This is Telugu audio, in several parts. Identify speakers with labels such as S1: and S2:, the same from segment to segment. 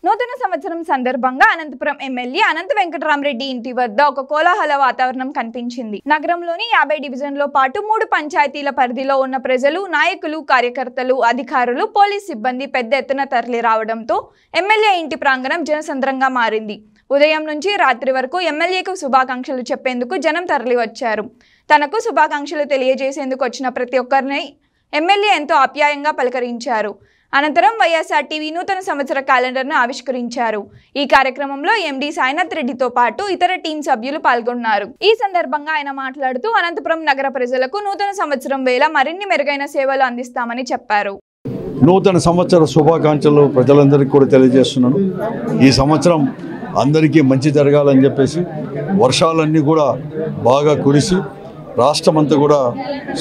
S1: నూతన సంవత్సరం సందర్భంగా అనంతపురం ఎమ్మెల్యే అనంత వెంకటరామరెడ్డి ఇంటి వద్ద ఒక కోలాహల వాతావరణం కనిపించింది. నగరంలోని 50 డివిజన్లో పాటు 3 పంచాయతీల పరిధిలో ఉన్న ప్రజలు, నాయకులు, కార్యకర్తలు, అధికారులు, పోలీస్ సిబ్బంది పెద్ద ఎత్తున తరలి రావడంతో ఎమ్మెల్యే ఇంటి ప్రాంగణం జనసంద్రంగా మారింది. ఉదయం నుంచి రాత్రి వరకు ఎమ్మెల్యేకు శుభాకాంక్షలు చెప్పేందుకు జనం తరలి వచ్చారు. తనకు శుభాకాంక్షలు తెలియజేసేందుకు వచ్చిన ప్రతి ఒక్కరిని ఎమ్మెల్యే ఎంతో ఆప్యాయంగా పలకరించారు. అనంతరం వైఎస్ఆర్ టీవీ నూతన సంవత్సర క్యాలెండర్ను ఆవిష్కరించారు. ఈ కార్యక్రమంలో ఎండీ సాయినాథ్ రెడ్డితో పాటు ఇతర టీం సభ్యులు పాల్గొన్నారు. ఈ సందర్భంగా ఆయన మాట్లాడుతూ అనంతపురం నగర ప్రజలకు నూతన సంవత్సరం వేళ మరిన్ని మెరుగైన సేవలు అందిస్తామని చెప్పారు.
S2: నూతన సంవత్సర శుభాకాంక్షలు ప్రజలందరికీ కూడా తెలియజేస్తున్నాను. ఈ సంవత్సరం అందరికీ మంచి జరగాలని చెప్పేసి, వర్షాలన్నీ కూడా బాగా కురిసి రాష్ట్రమంతా కూడా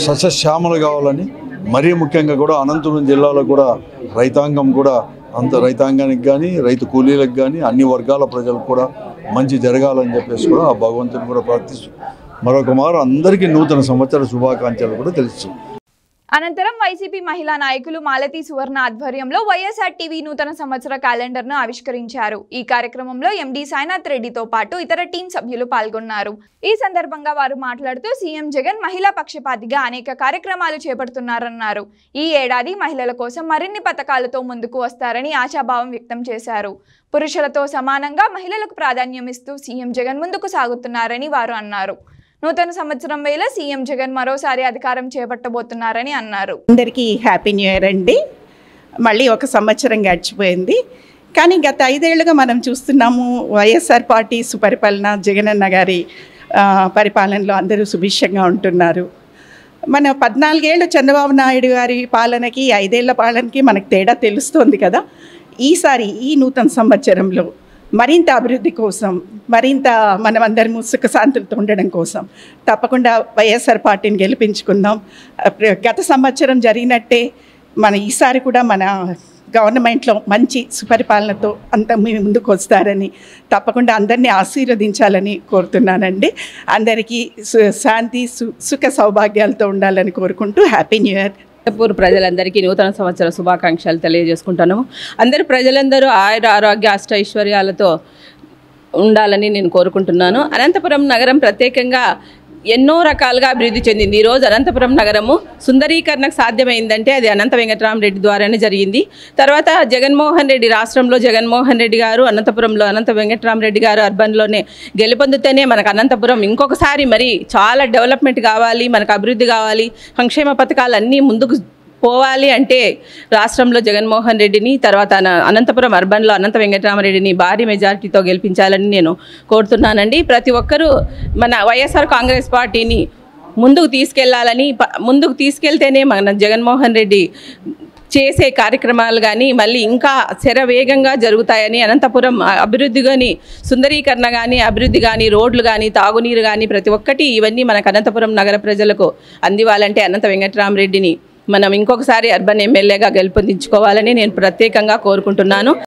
S2: సస్యశ్యామలు కావాలని, మరీ ముఖ్యంగా కూడా అనంతపురం జిల్లాలో కూడా రైతాంగం కూడా రైతాంగానికి కానీ, రైతు కూలీలకు కానీ, అన్ని వర్గాల ప్రజలకు కూడా మంచి జరగాలని చెప్పేసి కూడా ఆ భగవంతుని కూడా ప్రార్థిస్తూ మరొక మారు అందరికీ నూతన సంవత్సర శుభాకాంక్షలు కూడా తెలుసు.
S1: అనంతరం వైసీపీ మహిళా నాయకులు మాలతి సువర్ణ ఆధ్వర్యంలో వైఎస్ఆర్ టీవీ నూతన సంవత్సర క్యాలెండర్ను ఆవిష్కరించారు. ఈ కార్యక్రమంలో ఎండీ సాయినాథ్ రెడ్డితో పాటు ఇతర టీం సభ్యులు పాల్గొన్నారు. ఈ సందర్భంగా వారు మాట్లాడుతూ సీఎం జగన్ మహిళా పక్షపాతిగా అనేక కార్యక్రమాలు చేపడుతున్నారన్నారు. ఈ ఏడాది మహిళల కోసం మరిన్ని పథకాలతో ముందుకు వస్తారని ఆశాభావం వ్యక్తం చేశారు. పురుషులతో సమానంగా మహిళలకు ప్రాధాన్యం ఇస్తూ సీఎం జగన్ ముందుకు సాగుతున్నారని వారు అన్నారు. నూతన సంవత్సరం వేళ సీఎం జగన్ మరోసారి అధికారం చేపట్టబోతున్నారని అన్నారు.
S3: అందరికీ హ్యాపీ న్యూ ఇయర్ అండి. మళ్ళీ ఒక సంవత్సరం గడిచిపోయింది. కానీ గత 5 ఏళ్లుగా మనం చూస్తున్నాము, వైఎస్ఆర్ పార్టీ సుపరిపాలన, జగనన్న గారి పరిపాలనలో అందరూ సుభిక్షంగా ఉంటున్నారు. మన 14 ఏళ్ళు చంద్రబాబు నాయుడు గారి పాలనకి 5 ఏళ్ల పాలనకి మనకు తేడా తెలుస్తోంది కదా. ఈసారి ఈ నూతన సంవత్సరంలో మరింత అభివృద్ధి కోసం, మరింత మనమందరము సుఖశాంతులతో ఉండడం కోసం తప్పకుండా వైఎస్ఆర్ పార్టీని గెలిపించుకుందాం. గత సంవత్సరం జరిగినట్టే ఈసారి కూడా మన గవర్నమెంట్లో మంచి సుపరిపాలనతో అంత ముందుకు వస్తారని, తప్పకుండా అందరినీ ఆశీర్వదించాలని కోరుతున్నానండి. అందరికీ శాంతి, సుఖ సౌభాగ్యాలతో ఉండాలని కోరుకుంటూ హ్యాపీ న్యూ ఇయర్.
S4: అనంతపురం ప్రజలందరికీ నూతన సంవత్సర శుభాకాంక్షలు తెలియజేసుకుంటాను. ప్రజలందరూ ఆరోగ్య అష్టైశ్వర్యాలతో ఉండాలని నేను కోరుకుంటున్నాను. అనంతపురం నగరం ప్రత్యేకంగా ఎన్నో రకాలుగా అభివృద్ధి చెందింది. ఈరోజు అనంతపురం నగరము సుందరీకరణకు సాధ్యమైందంటే అది అనంత వెంకటరామరెడ్డి ద్వారానే జరిగింది. తర్వాత జగన్మోహన్ రెడ్డి, రాష్ట్రంలో జగన్మోహన్ రెడ్డి గారు, అనంతపురంలో అనంత వెంకటరామరెడ్డి గారు అర్బన్లోనే గెలుపొందితేనే మనకు అనంతపురం ఇంకొకసారి మరి చాలా డెవలప్మెంట్ కావాలి, మనకు అభివృద్ధి కావాలి, సంక్షేమ పథకాలు అన్నీ ముందుకు పోవాలి అంటే రాష్ట్రంలో జగన్మోహన్ రెడ్డిని, తర్వాత అనంతపురం అర్బన్లో అనంత వెంకటరామరెడ్డిని భారీ మెజారిటీతో గెలిపించాలని నేను కోరుతున్నానండి. ప్రతి ఒక్కరూ మన వైఎస్ఆర్ కాంగ్రెస్ పార్టీని ముందుకు తీసుకెళ్లాలని, ముందుకు తీసుకెళ్తేనే మన జగన్మోహన్ రెడ్డి చేసే కార్యక్రమాలు కానీ మళ్ళీ ఇంకా శరవేగంగా జరుగుతాయని, అనంతపురం అభివృద్ధి కానీ, సుందరీకరణ కానీ, అభివృద్ధి కానీ, రోడ్లు కానీ, తాగునీరు కానీ ప్రతి ఒక్కటి ఇవన్నీ మనకు అనంతపురం నగర ప్రజలకు అందివ్వాలంటే అనంత వెంకటరామరెడ్డిని మనం ఇంకొకసారి అర్బన్ ఎమ్మెల్యేగా గెలుపొందించుకోవాలని నేను ప్రత్యేకంగా కోరుకుంటున్నాను.